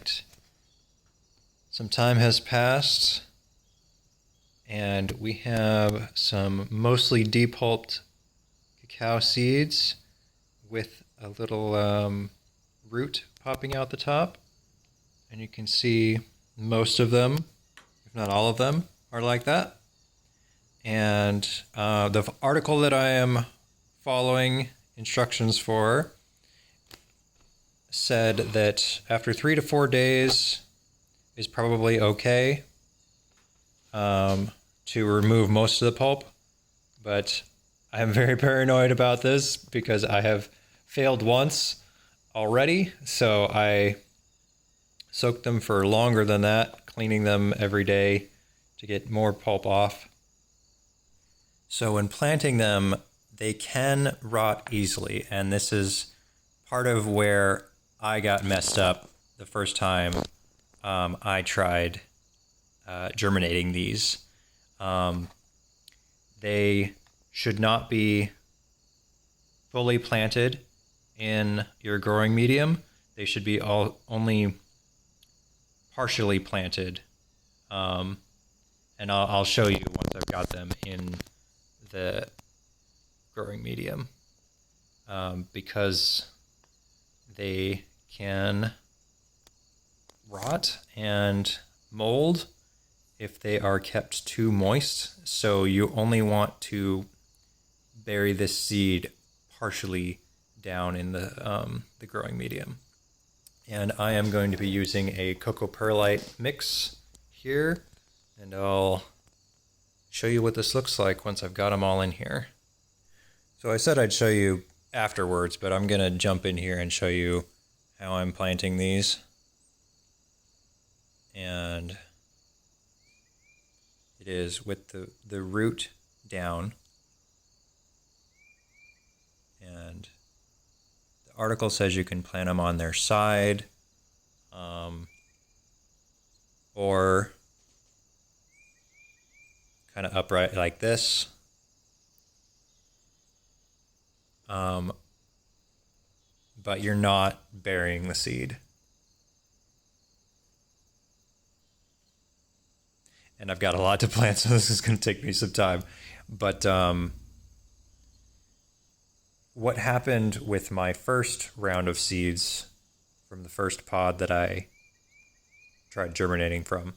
right. Some time has passed, and we have some mostly depulped cacao seeds with a little root popping out the top. And you can see most of them, if not all of them, are like that. And the article that I am following instructions for said that after 3 to 4 days is probably okay to remove most of the pulp. But I'm very paranoid about this because I have failed once already. So I soaked them for longer than that, cleaning them every day to get more pulp off. So when planting them, they can rot easily. And this is part of where I got messed up the first time I tried germinating these. They should not be fully planted in your growing medium. They should be only partially planted. And I'll show you once I've got them in the growing medium, because they can rot and mold if they are kept too moist. So you only want to bury this seed partially down in the growing medium. And I am going to be using a cocoa perlite mix here, and I'll show you what this looks like once I've got them all in here. So I said I'd show you afterwards, but I'm going to jump in here and show you how I'm planting these. And it is with the root down. And the article says you can plant them on their side, or kind of upright like this. But you're not burying the seed. And I've got a lot to plant, so this is going to take me some time. But what happened with my first round of seeds from the first pod that I tried germinating from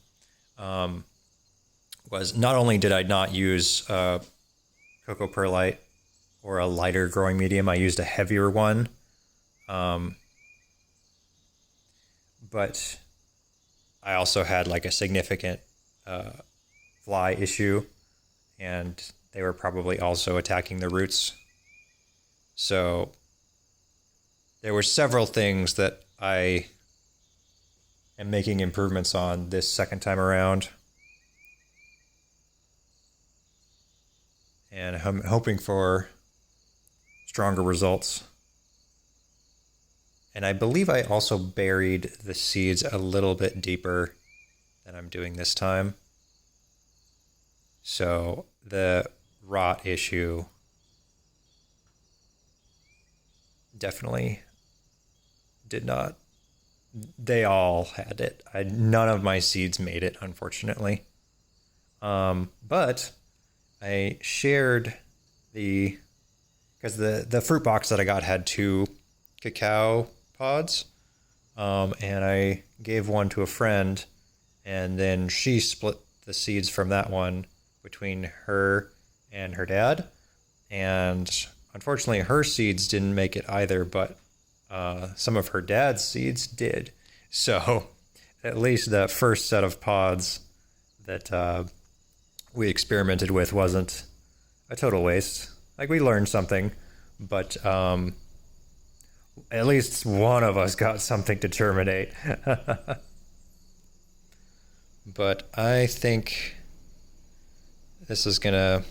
was not only did I not use cocoa perlite or a lighter growing medium, I used a heavier one. But I also had like a significant fly issue, and they were probably also attacking the roots. So there were several things that I am making improvements on this second time around. And I'm hoping for stronger results. And I believe I also buried the seeds a little bit deeper than I'm doing this time. So the rot issue definitely did not. They all had it. None of my seeds made it, unfortunately. But I shared because the fruit box that I got had 2 cacao pods, and I gave one to a friend, and then she split the seeds from that one between her and her dad, and unfortunately her seeds didn't make it either, but some of her dad's seeds did. So at least the first set of pods that we experimented with wasn't a total waste. Like, we learned something, but at least one of us got something to germinate. But I think this is going to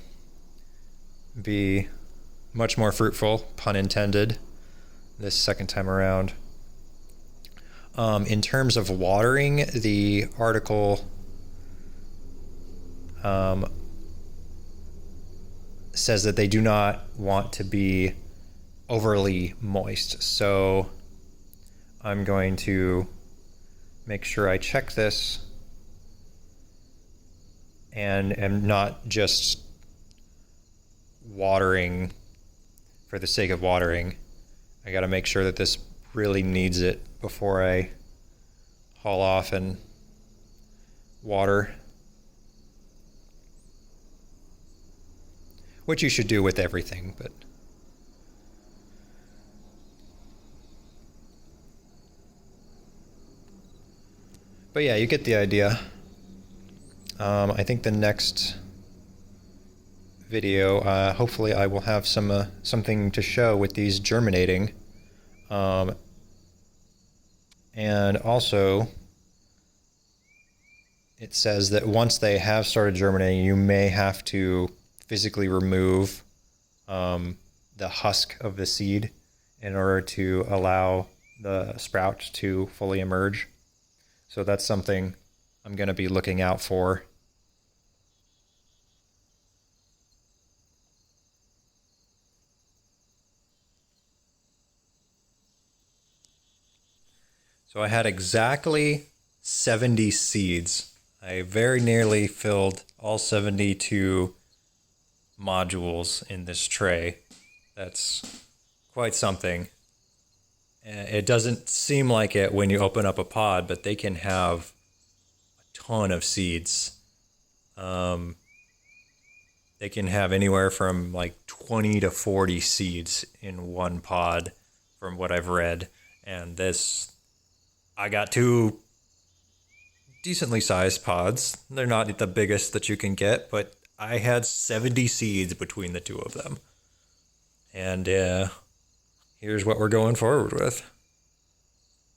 be much more fruitful, pun intended, this second time around. In terms of watering, the article says that they do not want to be overly moist. So I'm going to make sure I check this and am not just watering for the sake of watering. I got to make sure that this really needs it before I haul off and water. Which you should do with everything, but yeah, you get the idea. I think the next video, hopefully I will have something to show with these germinating. And also, it says that once they have started germinating, you may have to physically remove the husk of the seed in order to allow the sprout to fully emerge. So that's something I'm going to be looking out for. So I had exactly 70 seeds. I very nearly filled all 72 modules in this tray. That's quite something. It doesn't seem like it when you open up a pod, but they can have a ton of seeds. They can have anywhere from like 20 to 40 seeds in one pod from what I've read. And this, I got 2 decently sized pods. They're not the biggest that you can get, but I had 70 seeds between the 2 of them. And here's what we're going forward with.